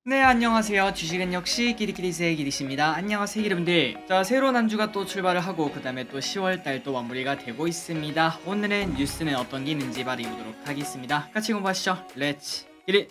네, 안녕하세요. 주식은 역시 기리기리세의 기리씨입니다. 안녕하세요, 여러분들. 자, 새로운 한 주가 또 출발을 하고 그 다음에 또 10월달 또 마무리가 되고 있습니다. 오늘은 뉴스는 어떤 게 있는지 말해보도록 하겠습니다. 같이 공부하시죠. 렛츠 기릿!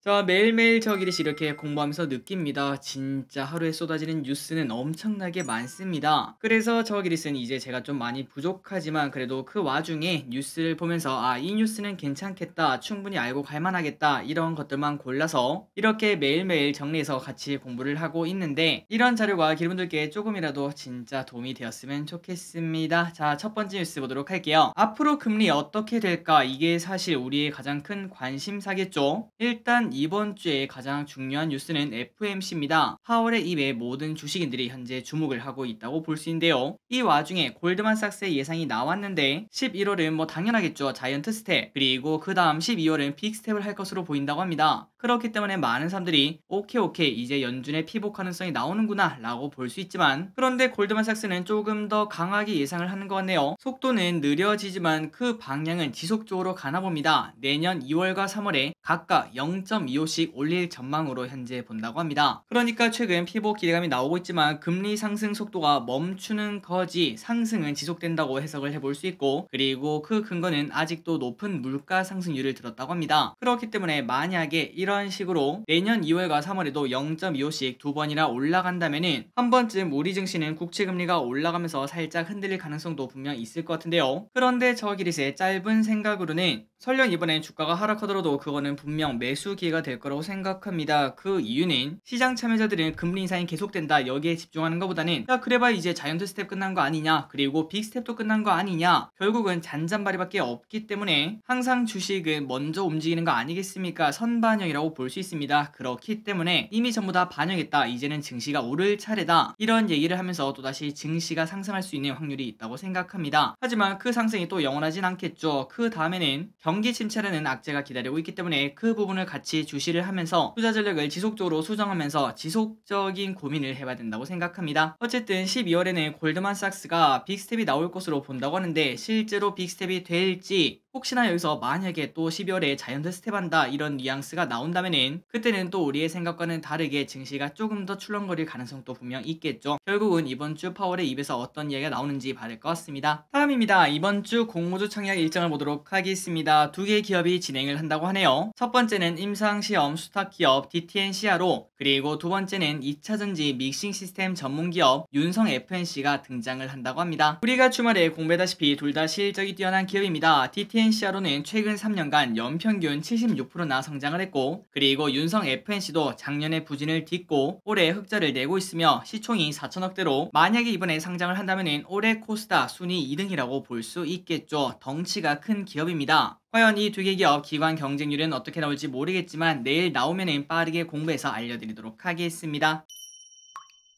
자, 매일매일 저기듯이 이렇게 공부하면서 느낍니다. 진짜 하루에 쏟아지는 뉴스는 엄청나게 많습니다. 그래서 저기릿은 이제 제가 좀 많이 부족하지만 그래도 그 와중에 뉴스를 보면서 이 뉴스는 괜찮겠다, 충분히 알고 갈만하겠다 이런 것들만 골라서 이렇게 매일매일 정리해서 같이 공부를 하고 있는데, 이런 자료가 여러분들께 조금이라도 진짜 도움이 되었으면 좋겠습니다. 자, 첫 번째 뉴스 보도록 할게요. 앞으로 금리 어떻게 될까? 이게 사실 우리의 가장 큰 관심사겠죠. 일단 이번 주에 가장 중요한 뉴스는 FOMC입니다. 파월의 이외 모든 주식인들이 현재 주목을 하고 있다고 볼 수 있는데요. 이 와중에 골드만삭스의 예상이 나왔는데 11월은 뭐 당연하겠죠. 자이언트 스텝, 그리고 그 다음 12월은 빅 스텝을 할 것으로 보인다고 합니다. 그렇기 때문에 많은 사람들이 오케이 이제 연준의 피복 가능성이 나오는구나 라고 볼 수 있지만, 그런데 골드만삭스는 조금 더 강하게 예상을 하는 것 같네요. 속도는 느려지지만 그 방향은 지속적으로 가나 봅니다. 내년 2월과 3월에 각각 0.25씩 올릴 전망으로 현재 본다고 합니다. 그러니까 최근 피복 기대감이 나오고 있지만 금리 상승 속도가 멈추는 거지 상승은 지속된다고 해석을 해볼 수 있고, 그리고 그 근거는 아직도 높은 물가 상승률을 들었다고 합니다. 그렇기 때문에 만약에 이런 식으로 내년 2월과 3월에도 0.25씩 두 번이나 올라간다면은 한 번쯤 우리 증시는 국채 금리가 올라가면서 살짝 흔들릴 가능성도 분명 있을 것 같은데요. 그런데 저 기릿의 짧은 생각으로는 설령 이번엔 주가가 하락하더라도 그거는 분명 매수 기회가 될 거라고 생각합니다. 그 이유는 시장 참여자들은 금리 인상이 계속된다 여기에 집중하는 것보다는 야 그래봐 이제 자이언트 스텝 끝난 거 아니냐, 그리고 빅 스텝도 끝난 거 아니냐, 결국은 잔잔바리밖에 없기 때문에 항상 주식은 먼저 움직이는 거 아니겠습니까? 선반영이라고 볼 수 있습니다. 그렇기 때문에 이미 전부 다 반영했다, 이제는 증시가 오를 차례다, 이런 얘기를 하면서 또다시 증시가 상승할 수 있는 확률이 있다고 생각합니다. 하지만 그 상승이 또 영원하진 않겠죠. 그 다음에는 경기 침체라는 악재가 기다리고 있기 때문에 그 부분을 같이 주시를 하면서 투자 전략을 지속적으로 수정하면서 지속적인 고민을 해봐야 된다고 생각합니다. 어쨌든 12월에는 골드만삭스가 빅스텝이 나올 것으로 본다고 하는데, 실제로 빅스텝이 될지, 혹시나 여기서 만약에 또 12월에 자이언트 스텝한다 이런 뉘앙스가 나온다면은 그때는 또 우리의 생각과는 다르게 증시가 조금 더 출렁거릴 가능성도 분명 있겠죠. 결국은 이번 주 파월의 입에서 어떤 이야기가 나오는지 봐야 될 것 같습니다. 다음입니다. 이번 주 공모주 청약 일정을 보도록 하겠습니다. 두 개의 기업이 진행을 한다고 하네요. 첫 번째는 임상시험 수탁기업 DTNCR로, 그리고 두 번째는 2차전지 믹싱 시스템 전문기업 윤성 FNC가 등장을 한다고 합니다. 우리가 주말에 공부했다시피 둘 다 실적이 뛰어난 기업입니다. DTNCR로는 최근 3년간 연평균 76%나 성장을 했고, 그리고 윤성 FNC도 작년에 부진을 딛고 올해 흑자를 내고 있으며 시총이 4천억대로 만약에 이번에 상장을 한다면 올해 코스닥 순위 2등이라고 볼 수 있겠죠. 덩치가 큰 기업입니다. 과연 이 두 개 기업 기관 경쟁률은 어떻게 나올지 모르겠지만 내일 나오면은 빠르게 공부해서 알려드리도록 하겠습니다.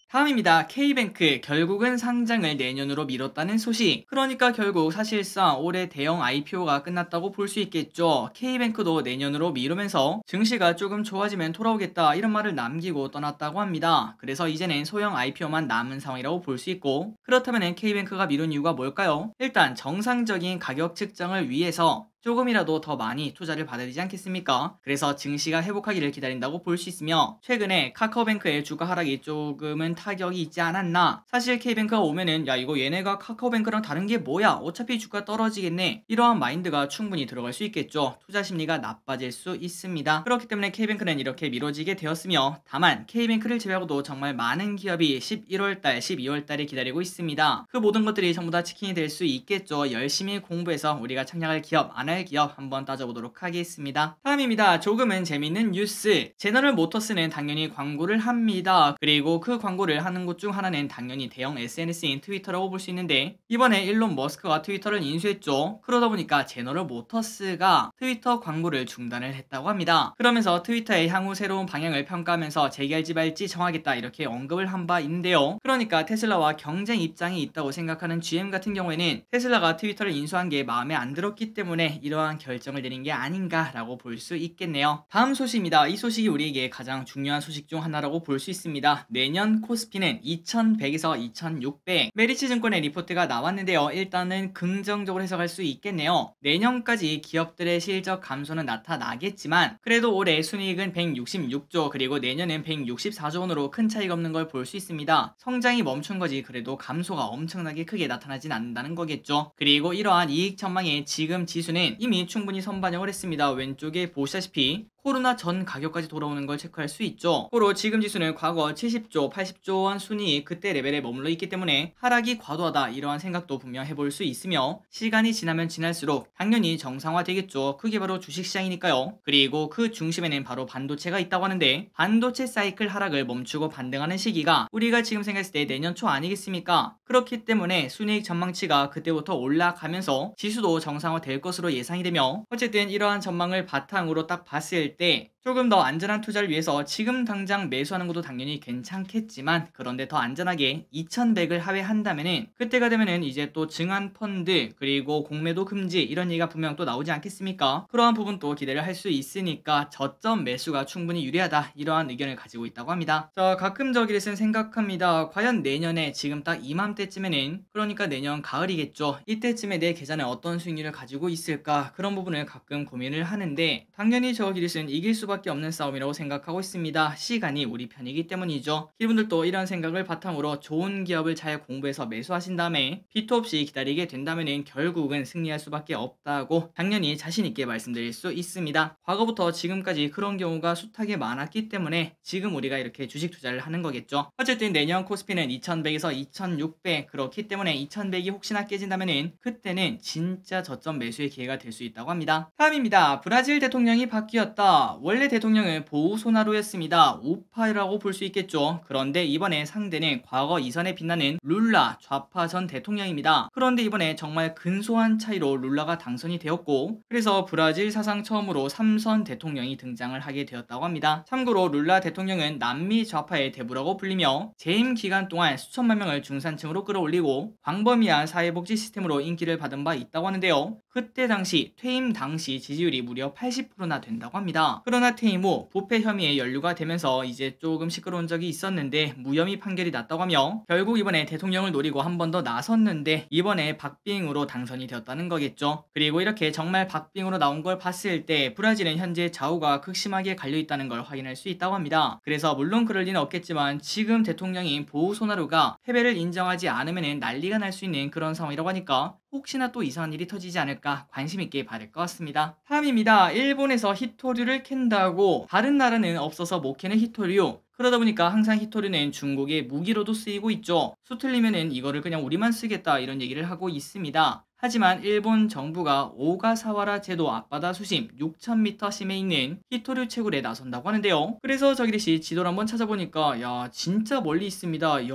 다음입니다. K뱅크 결국은 상장을 내년으로 미뤘다는 소식. 그러니까 결국 사실상 올해 대형 IPO가 끝났다고 볼 수 있겠죠. K뱅크도 내년으로 미루면서 증시가 조금 좋아지면 돌아오겠다 이런 말을 남기고 떠났다고 합니다. 그래서 이제는 소형 IPO만 남은 상황이라고 볼 수 있고, 그렇다면 K뱅크가 미룬 이유가 뭘까요? 일단 정상적인 가격 측정을 위해서 조금이라도 더 많이 투자를 받아야 되지 않겠습니까? 그래서 증시가 회복하기를 기다린다고 볼 수 있으며, 최근에 카카오뱅크의 주가 하락이 조금은 타격이 있지 않았나. 사실 K뱅크가 오면은 야 이거 얘네가 카카오뱅크랑 다른 게 뭐야, 어차피 주가 떨어지겠네, 이러한 마인드가 충분히 들어갈 수 있겠죠. 투자 심리가 나빠질 수 있습니다. 그렇기 때문에 K뱅크는 이렇게 미뤄지게 되었으며, 다만 K뱅크를 제외하고도 정말 많은 기업이 11월달 12월달에 기다리고 있습니다. 그 모든 것들이 전부 다 치킨이 될 수 있겠죠. 열심히 공부해서 우리가 청약할 기업 안 할 기업 한번 따져보도록 하겠습니다. 다음입니다. 조금은 재밌는 뉴스. 제너럴 모터스는 당연히 광고를 합니다. 그리고 그 광고를 하는 곳 중 하나는 당연히 대형 SNS인 트위터라고 볼 수 있는데, 이번에 일론 머스크가 트위터를 인수했죠. 그러다 보니까 제너럴 모터스가 트위터 광고를 중단을 했다고 합니다. 그러면서 트위터의 향후 새로운 방향을 평가하면서 재개할지 말지 정하겠다 이렇게 언급을 한 바 있는데요. 그러니까 테슬라와 경쟁 입장이 있다고 생각하는 GM 같은 경우에는 테슬라가 트위터를 인수한 게 마음에 안 들었기 때문에 이러한 결정을 내린 게 아닌가라고 볼 수 있겠네요. 다음 소식입니다. 이 소식이 우리에게 가장 중요한 소식 중 하나라고 볼 수 있습니다. 내년 코스피는 2100에서 2600. 메리츠 증권의 리포트가 나왔는데요. 일단은 긍정적으로 해석할 수 있겠네요. 내년까지 기업들의 실적 감소는 나타나겠지만 그래도 올해 순이익은 166조 그리고 내년엔 164조 원으로 큰 차이가 없는 걸 볼 수 있습니다. 성장이 멈춘 거지 그래도 감소가 엄청나게 크게 나타나진 않는다는 거겠죠. 그리고 이러한 이익 전망에 지금 지수는 이미 충분히 선반영을 했습니다. 왼쪽에 보시다시피 코로나 전 가격까지 돌아오는 걸 체크할 수 있죠. 고로 지금 지수는 과거 70조, 80조 원 순이익 그때 레벨에 머물러 있기 때문에 하락이 과도하다 이러한 생각도 분명 해볼 수 있으며 시간이 지나면 지날수록 당연히 정상화되겠죠. 그게 바로 주식시장이니까요. 그리고 그 중심에는 바로 반도체가 있다고 하는데 반도체 사이클 하락을 멈추고 반등하는 시기가 우리가 지금 생각했을 때 내년 초 아니겠습니까? 그렇기 때문에 순이익 전망치가 그때부터 올라가면서 지수도 정상화될 것으로 예상이 되며 어쨌든 이러한 전망을 바탕으로 딱 봤을 때 조금 더 안전한 투자를 위해서 지금 당장 매수하는 것도 당연히 괜찮겠지만 그런데 더 안전하게 2100을 하회한다면은 그때가 되면은 이제 또 증한 펀드 그리고 공매도 금지 이런 얘기가 분명 또 나오지 않겠습니까? 그러한 부분도 기대를 할 수 있으니까 저점 매수가 충분히 유리하다 이러한 의견을 가지고 있다고 합니다. 자, 가끔 저기를 생각합니다. 과연 내년에 지금 딱 이맘때쯤에는 그러니까 내년 가을이겠죠. 이때쯤에 내 계좌는 어떤 수익률을 가지고 있을까 그런 부분을 가끔 고민을 하는데 당연히 저기를 이길 수밖에 없는 싸움이라고 생각하고 있습니다. 시간이 우리 편이기 때문이죠. 여러분들도 이런 생각을 바탕으로 좋은 기업을 잘 공부해서 매수하신 다음에 비토 없이 기다리게 된다면 결국은 승리할 수밖에 없다고 당연히 자신있게 말씀드릴 수 있습니다. 과거부터 지금까지 그런 경우가 숱하게 많았기 때문에 지금 우리가 이렇게 주식 투자를 하는 거겠죠. 어쨌든 내년 코스피는 2100에서 2600 그렇기 때문에 2100이 혹시나 깨진다면 그때는 진짜 저점 매수의 기회가 될 수 있다고 합니다. 다음입니다. 브라질 대통령이 바뀌었다. 원래 대통령은 보우소나루였습니다. 우파라고 볼 수 있겠죠. 그런데 이번에 상대는 과거 이선에 빛나는 룰라 좌파 전 대통령입니다. 그런데 이번에 정말 근소한 차이로 룰라가 당선이 되었고 그래서 브라질 사상 처음으로 3선 대통령이 등장을 하게 되었다고 합니다. 참고로 룰라 대통령은 남미 좌파의 대부라고 불리며 재임 기간 동안 수천만 명을 중산층으로 끌어올리고 광범위한 사회복지 시스템으로 인기를 받은 바 있다고 하는데요. 그때 당시 퇴임 당시 지지율이 무려 80%나 된다고 합니다. 그러나 퇴임 후 부패 혐의에 연루가 되면서 이제 조금 시끄러운 적이 있었는데 무혐의 판결이 났다고 하며 결국 이번에 대통령을 노리고 한 번 더 나섰는데 이번에 박빙으로 당선이 되었다는 거겠죠. 그리고 이렇게 정말 박빙으로 나온 걸 봤을 때 브라질은 현재 좌우가 극심하게 갈려있다는 걸 확인할 수 있다고 합니다. 그래서 물론 그럴 리는 없겠지만 지금 대통령인 보우소나루가 패배를 인정하지 않으면 난리가 날 수 있는 그런 상황이라고 하니까 혹시나 또 이상한 일이 터지지 않을까 관심 있게 봐야 것 같습니다. 다음입니다. 일본에서 히토류를 캔다고 다른 나라는 없어서 못 캐는 히토류. 그러다 보니까 항상 히토류는 중국의 무기로도 쓰이고 있죠. 수틀리면은 이거를 그냥 우리만 쓰겠다 이런 얘기를 하고 있습니다. 하지만 일본 정부가 오가사와라 제도 앞바다 수심 6000m 심에 있는 히토류 채굴에 나선다고 하는데요. 그래서 저기리씨 지도를 한번 찾아보니까 야 진짜 멀리 있습니다.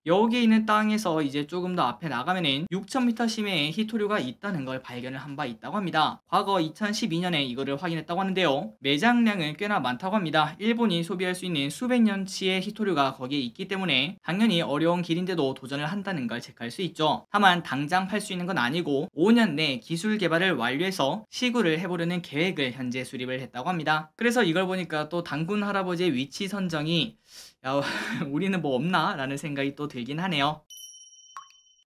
여기에 있는 땅에서 이제 조금 더 앞에 나가면은 6000m 심해에 히토류가 있다는 걸 발견을 한 바 있다고 합니다. 과거 2012년에 이거를 확인했다고 하는데요. 매장량은 꽤나 많다고 합니다. 일본이 소비할 수 있는 수백 년치의 히토류가 거기에 있기 때문에 당연히 어려운 길인데도 도전을 한다는 걸 체크할 수 있죠. 다만 당장 팔 수 있는 건 아니고 5년 내 기술 개발을 완료해서 시구를 해보려는 계획을 현재 수립을 했다고 합니다. 그래서 이걸 보니까 또 당군 할아버지의 위치 선정이 야 우리는 뭐 없나? 라는 생각이 또 들긴 하네요.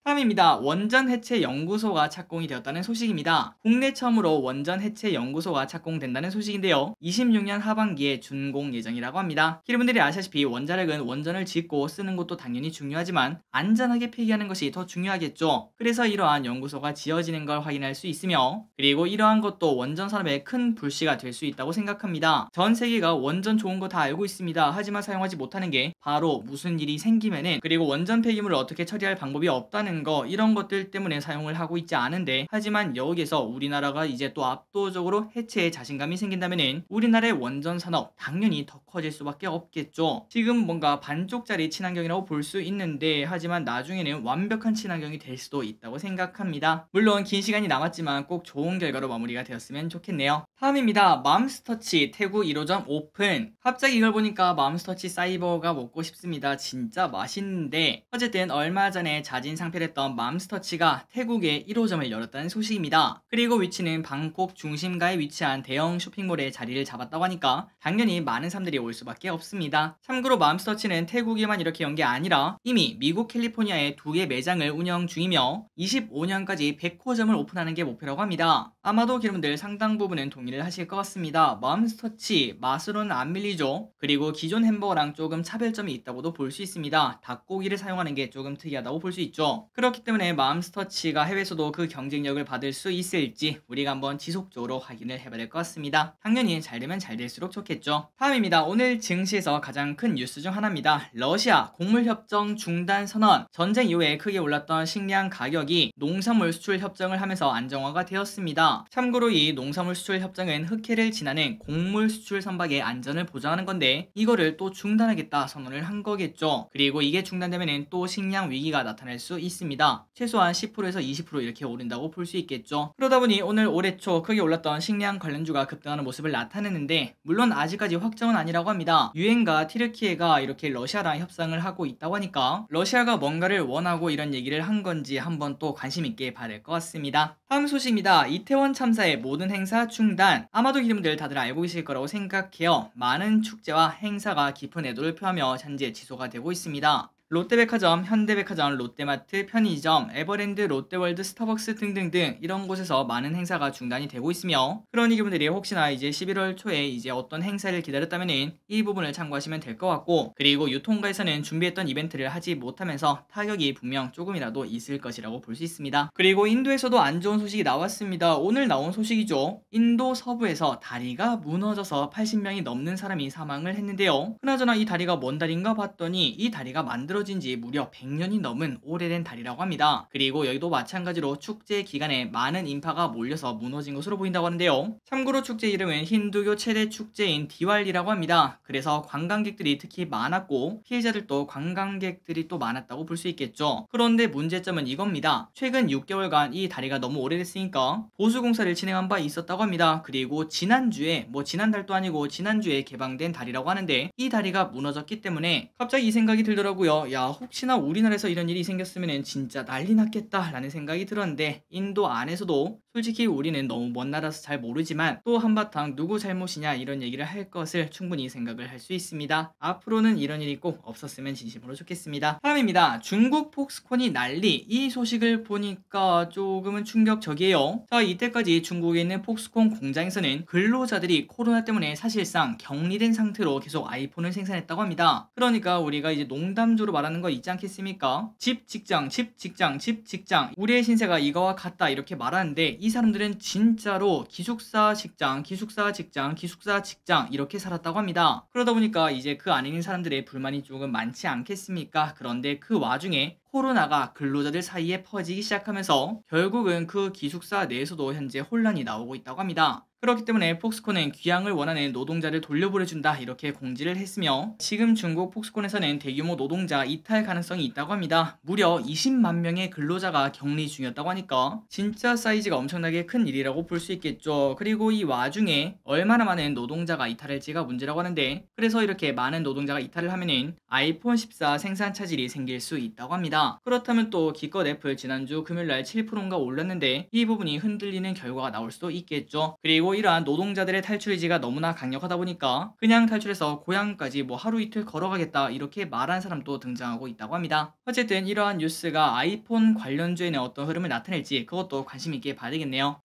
다음입니다. 원전 해체 연구소가 착공이 되었다는 소식입니다. 국내 처음으로 원전 해체 연구소가 착공된다는 소식인데요. 26년 하반기에 준공 예정이라고 합니다. 여러분들이 아시다시피 원자력은 원전을 짓고 쓰는 것도 당연히 중요하지만 안전하게 폐기하는 것이 더 중요하겠죠. 그래서 이러한 연구소가 지어지는 걸 확인할 수 있으며 그리고 이러한 것도 원전 산업에 큰 불씨가 될 수 있다고 생각합니다. 전 세계가 원전 좋은 거 다 알고 있습니다. 하지만 사용하지 못하는 게 바로 무슨 일이 생기면은 그리고 원전 폐기물을 어떻게 처리할 방법이 없다는 거 이런 것들 때문에 사용을 하고 있지 않은데 하지만 여기서 우리나라가 이제 또 압도적으로 해체에 자신감이 생긴다면은 우리나라의 원전 산업 당연히 더 커질 수밖에 없겠죠. 지금 뭔가 반쪽짜리 친환경이라고 볼 수 있는데 하지만 나중에는 완벽한 친환경이 될 수도 있다고 생각합니다. 물론 긴 시간이 남았지만 꼭 좋은 결과로 마무리가 되었으면 좋겠네요. 다음입니다. 맘스터치 태국 1호점 오픈. 갑자기 이걸 보니까 맘스터치 사이버가 먹고 싶습니다. 진짜 맛있는데 어쨌든 얼마 전에 자진 상패를 했던 맘스터치가 태국에 1호점을 열었다는 소식입니다. 그리고 위치는 방콕 중심가에 위치한 대형 쇼핑몰에 자리를 잡았다고 하니까 당연히 많은 사람들이 올 수밖에 없습니다. 참고로 맘스터치는 태국에만 이렇게 연 게 아니라 이미 미국 캘리포니아에 2개 매장을 운영 중이며 25년까지 100호점을 오픈하는 게 목표라고 합니다. 아마도 여러분들 상당 부분은 동의를 하실 것 같습니다. 맘스터치 맛으로는 안 밀리죠. 그리고 기존 햄버거랑 조금 차별점이 있다고도 볼 수 있습니다. 닭고기를 사용하는 게 조금 특이하다고 볼 수 있죠. 그렇기 때문에 맘스터치가 해외에서도 그 경쟁력을 받을 수 있을지 우리가 한번 지속적으로 확인을 해봐야 될 것 같습니다. 당연히 잘 되면 잘 될수록 좋겠죠. 다음입니다. 오늘 증시에서 가장 큰 뉴스 중 하나입니다. 러시아 곡물협정 중단 선언. 전쟁 이후에 크게 올랐던 식량 가격이 농산물 수출 협정을 하면서 안정화가 되었습니다. 참고로 이 농산물 수출 협정은 흑해를 지나는 곡물 수출 선박의 안전을 보장하는 건데 이거를 또 중단하겠다 선언을 한 거겠죠. 그리고 이게 중단되면 또 식량 위기가 나타날 수 있습니다. 최소한 10%에서 20% 이렇게 오른다고 볼 수 있겠죠. 그러다 보니 오늘 올해 초 크게 올랐던 식량 관련주가 급등하는 모습을 나타내는데 물론 아직까지 확정은 아니라고 합니다. 유엔과 튀르키예가 이렇게 러시아랑 협상을 하고 있다고 하니까 러시아가 뭔가를 원하고 이런 얘기를 한 건지 한번 또 관심 있게 봐야 될 것 같습니다. 다음 소식입니다. 이태원 참사의 모든 행사 중단. 아마도 여러분들 다들 알고 계실 거라고 생각해요. 많은 축제와 행사가 깊은 애도를 표하며 현재 지소가 되고 있습니다. 롯데백화점, 현대백화점, 롯데마트, 편의점, 에버랜드, 롯데월드, 스타벅스 등등등 이런 곳에서 많은 행사가 중단이 되고 있으며 그러니 여러분들이 혹시나 이제 11월 초에 이제 어떤 행사를 기다렸다면은 이 부분을 참고하시면 될 것 같고 그리고 유통가에서는 준비했던 이벤트를 하지 못하면서 타격이 분명 조금이라도 있을 것이라고 볼 수 있습니다. 그리고 인도에서도 안 좋은 소식이 나왔습니다. 오늘 나온 소식이죠. 인도 서부에서 다리가 무너져서 80명이 넘는 사람이 사망을 했는데요. 그나저나 이 다리가 뭔 다리인가 봤더니 이 다리가 만들어진 지 무려 100년이 넘은 오래된 다리라고 합니다. 그리고 여기도 마찬가지로 축제 기간에 많은 인파가 몰려서 무너진 것으로 보인다고 하는데요. 참고로 축제 이름은 힌두교 최대 축제인 디왈리라고 합니다. 그래서 관광객들이 특히 많았고 피해자들도 관광객들이 또 많았다고 볼 수 있겠죠. 그런데 문제점은 이겁니다. 최근 6개월간 이 다리가 너무 오래됐으니까 보수공사를 진행한 바 있었다고 합니다. 그리고 지난주에 지난달도 아니고 지난주에 개방된 다리라고 하는데 이 다리가 무너졌기 때문에 갑자기 이 생각이 들더라고요. 야 혹시나 우리나라에서 이런 일이 생겼으면 진짜 난리 났겠다 라는 생각이 들었는데 인도 안에서도 솔직히 우리는 너무 먼 나라서 잘 모르지만 또 한바탕 누구 잘못이냐 이런 얘기를 할 것을 충분히 생각을 할 수 있습니다. 앞으로는 이런 일이 꼭 없었으면 진심으로 좋겠습니다. 다음입니다. 중국 폭스콘이 난리. 이 소식을 보니까 조금은 충격적이에요. 자 이때까지 중국에 있는 폭스콘 공장에서는 근로자들이 코로나 때문에 사실상 격리된 상태로 계속 아이폰을 생산했다고 합니다. 그러니까 우리가 이제 농담조로 말하는 거 있지 않겠습니까? 집 직장 집 직장 집 직장 우리의 신세가 이거와 같다 이렇게 말하는데 이 사람들은 진짜로 기숙사 직장 기숙사 직장 기숙사 직장 이렇게 살았다고 합니다. 그러다 보니까 이제 그 안에 있는 사람들의 불만이 조금 많지 않겠습니까? 그런데 그 와중에 코로나가 근로자들 사이에 퍼지기 시작하면서 결국은 그 기숙사 내에서도 현재 혼란이 나오고 있다고 합니다. 그렇기 때문에 폭스콘은 귀향을 원하는 노동자를 돌려보내준다 이렇게 공지를 했으며 지금 중국 폭스콘에서는 대규모 노동자 이탈 가능성이 있다고 합니다. 무려 20만 명의 근로자가 격리 중이었다고 하니까 진짜 사이즈가 엄청나게 큰 일이라고 볼 수 있겠죠. 그리고 이 와중에 얼마나 많은 노동자가 이탈할지가 문제라고 하는데 그래서 이렇게 많은 노동자가 이탈을 하면은 아이폰 14 생산 차질이 생길 수 있다고 합니다. 그렇다면 또 기껏 애플 지난주 금요일날 7%인가 올랐는데 이 부분이 흔들리는 결과가 나올 수도 있겠죠. 그리고 이러한 노동자들의 탈출 의지가 너무나 강력하다 보니까 그냥 탈출해서 고향까지 하루 이틀 걸어가겠다 이렇게 말한 사람도 등장하고 있다고 합니다. 어쨌든 이러한 뉴스가 아이폰 관련주에는 어떤 흐름을 나타낼지 그것도 관심 있게 봐야 되겠네요.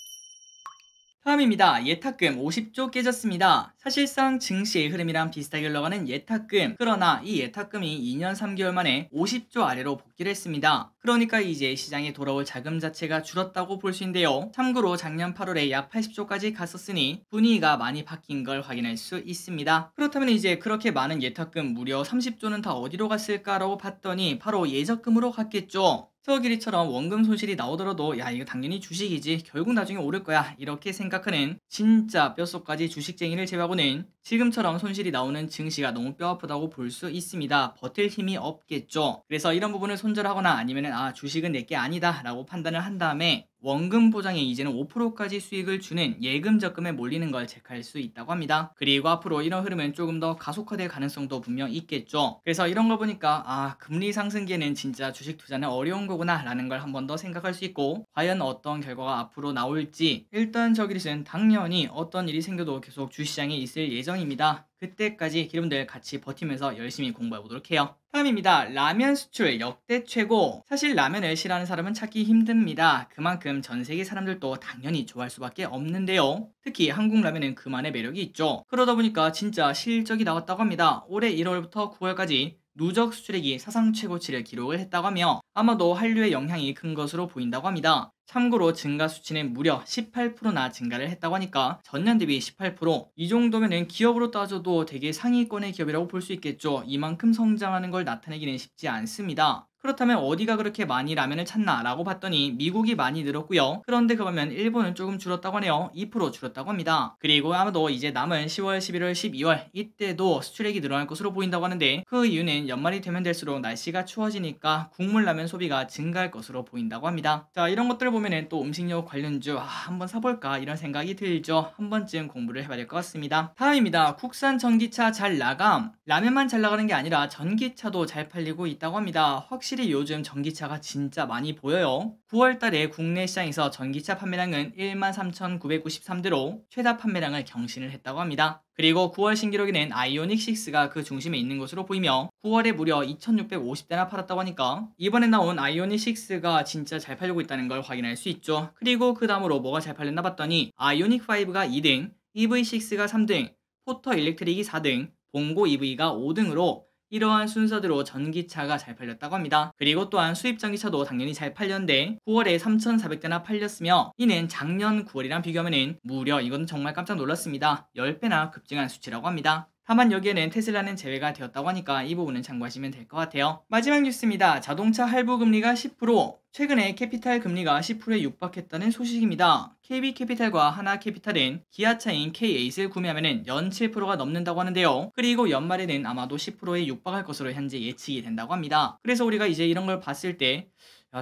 다음입니다. 예탁금 50조 깨졌습니다. 사실상 증시의 흐름이랑 비슷하게 흘러가는 예탁금. 그러나 이 예탁금이 2년 3개월 만에 50조 아래로 복귀를 했습니다. 그러니까 이제 시장에 돌아올 자금 자체가 줄었다고 볼 수 있는데요. 참고로 작년 8월에 약 80조까지 갔었으니 분위기가 많이 바뀐 걸 확인할 수 있습니다. 그렇다면 이제 그렇게 많은 예탁금 무려 30조는 다 어디로 갔을까라고 봤더니 바로 예적금으로 갔겠죠. 서기리처럼 원금 손실이 나오더라도 야 이거 당연히 주식이지 결국 나중에 오를 거야 이렇게 생각하는 진짜 뼛속까지 주식쟁이를 제외하고는 지금처럼 손실이 나오는 증시가 너무 뼈아프다고 볼 수 있습니다. 버틸 힘이 없겠죠. 그래서 이런 부분을 손절하거나 아니면 주식은 내게 아니다 라고 판단을 한 다음에 원금 보장에 이제는 5%까지 수익을 주는 예금 적금에 몰리는 걸 체크할 수 있다고 합니다. 그리고 앞으로 이런 흐름은 조금 더 가속화될 가능성도 분명 있겠죠. 그래서 이런 걸 보니까 금리 상승기에는 진짜 주식 투자는 어려운 거구나 라는 걸 한 번 더 생각할 수 있고, 과연 어떤 결과가 앞으로 나올지 일단 저기릿은 당연히 어떤 일이 생겨도 계속 주시장에 있을 예정입니다. 그때까지 여러분들 같이 버티면서 열심히 공부해 보도록 해요. 다음입니다. 라면 수출 역대 최고. 사실 라면을 싫어하는 사람은 찾기 힘듭니다. 그만큼 전 세계 사람들도 당연히 좋아할 수밖에 없는데요. 특히 한국 라면은 그만의 매력이 있죠. 그러다 보니까 진짜 실적이 나왔다고 합니다. 올해 1월부터 9월까지 누적 수출액이 사상 최고치를 기록을 했다고 하며 아마도 한류의 영향이 큰 것으로 보인다고 합니다. 참고로 증가 수치는 무려 18%나 증가를 했다고 하니까 전년 대비 18%, 이 정도면은 기업으로 따져도 되게 상위권의 기업이라고 볼 수 있겠죠. 이만큼 성장하는 걸 나타내기는 쉽지 않습니다. 그렇다면 어디가 그렇게 많이 라면을 찾나 라고 봤더니 미국이 많이 늘었고요. 그런데 그러면 일본은 조금 줄었다고 하네요. 2% 줄었다고 합니다. 그리고 아마도 이제 남은 10월, 11월, 12월 이때도 수출액이 늘어날 것으로 보인다고 하는데, 그 이유는 연말이 되면 될수록 날씨가 추워지니까 국물 라면 소비가 증가할 것으로 보인다고 합니다. 자, 이런 것들을 보면은 또 음식료 관련주 한번 사볼까 이런 생각이 들죠. 한 번쯤 공부를 해봐야 될 것 같습니다. 다음입니다. 국산 전기차 잘 나감. 라면만 잘 나가는 게 아니라 전기차도 잘 팔리고 있다고 합니다. 확실히 요즘 전기차가 진짜 많이 보여요. 9월달에 국내 시장에서 전기차 판매량은 13,993대로 최다 판매량을 경신을 했다고 합니다. 그리고 9월 신기록에는 아이오닉 6가 그 중심에 있는 것으로 보이며 9월에 무려 2,650대나 팔았다고 하니까 이번에 나온 아이오닉 6가 진짜 잘 팔리고 있다는 걸 확인할 수 있죠. 그리고 그 다음으로 뭐가 잘 팔렸나 봤더니 아이오닉 5가 2등, EV6가 3등, 포터 일렉트릭이 4등, 봉고 EV가 5등으로 이러한 순서대로 전기차가 잘 팔렸다고 합니다. 그리고 또한 수입 전기차도 당연히 잘 팔렸는데 9월에 3,400대나 팔렸으며 이는 작년 9월이랑 비교하면 무려, 이건 정말 깜짝 놀랐습니다, 10배나 급증한 수치라고 합니다. 다만 여기에는 테슬라는 제외가 되었다고 하니까 이 부분은 참고하시면 될 것 같아요. 마지막 뉴스입니다. 자동차 할부 금리가 10%, 최근에 캐피탈 금리가 10%에 육박했다는 소식입니다. KB캐피탈과 하나캐피탈은 기아차인 K8을 구매하면 연 7%가 넘는다고 하는데요. 그리고 연말에는 아마도 10%에 육박할 것으로 현재 예측이 된다고 합니다. 그래서 우리가 이제 이런 걸 봤을 때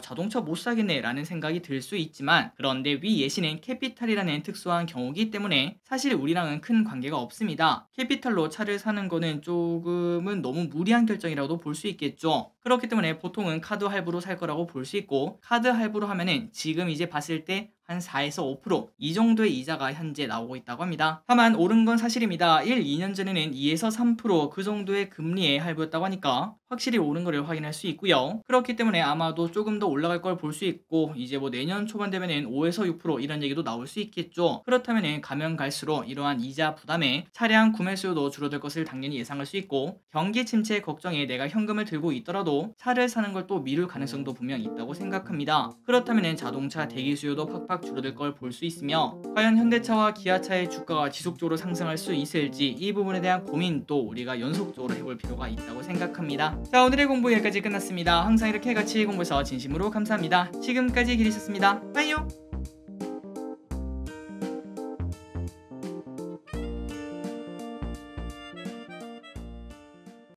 자동차 못 사겠네 라는 생각이 들 수 있지만, 그런데 위 예시는 캐피탈이라는 특수한 경우이기 때문에 사실 우리랑은 큰 관계가 없습니다. 캐피탈로 차를 사는 거는 조금은 너무 무리한 결정이라고도 볼 수 있겠죠. 그렇기 때문에 보통은 카드 할부로 살 거라고 볼 수 있고, 카드 할부로 하면은 지금 이제 봤을 때 한 4에서 5% 이 정도의 이자가 현재 나오고 있다고 합니다. 다만 오른 건 사실입니다. 1, 2년 전에는 2에서 3%그 정도의 금리의 할부였다고 하니까 확실히 오른 거를 확인할 수 있고요. 그렇기 때문에 아마도 조금 더 올라갈 걸 볼 수 있고, 이제 뭐 내년 초반 되면은 5에서 6% 이런 얘기도 나올 수 있겠죠. 그렇다면은 가면 갈수록 이러한 이자 부담에 차량 구매 수요도 줄어들 것을 당연히 예상할 수 있고, 경기 침체 걱정에 내가 현금을 들고 있더라도 차를 사는 걸 또 미룰 가능성도 분명 있다고 생각합니다. 그렇다면은 자동차 대기 수요도 팍팍 줄어들 걸 볼 수 있으며, 과연 현대차와 기아차의 주가가 지속적으로 상승할 수 있을지 이 부분에 대한 고민도 우리가 연속적으로 해볼 필요가 있다고 생각합니다. 자, 오늘의 공부 여기까지 끝났습니다. 항상 이렇게 같이 공부해서 진심으로 감사합니다. 지금까지 기리셨습니다. 빠이요.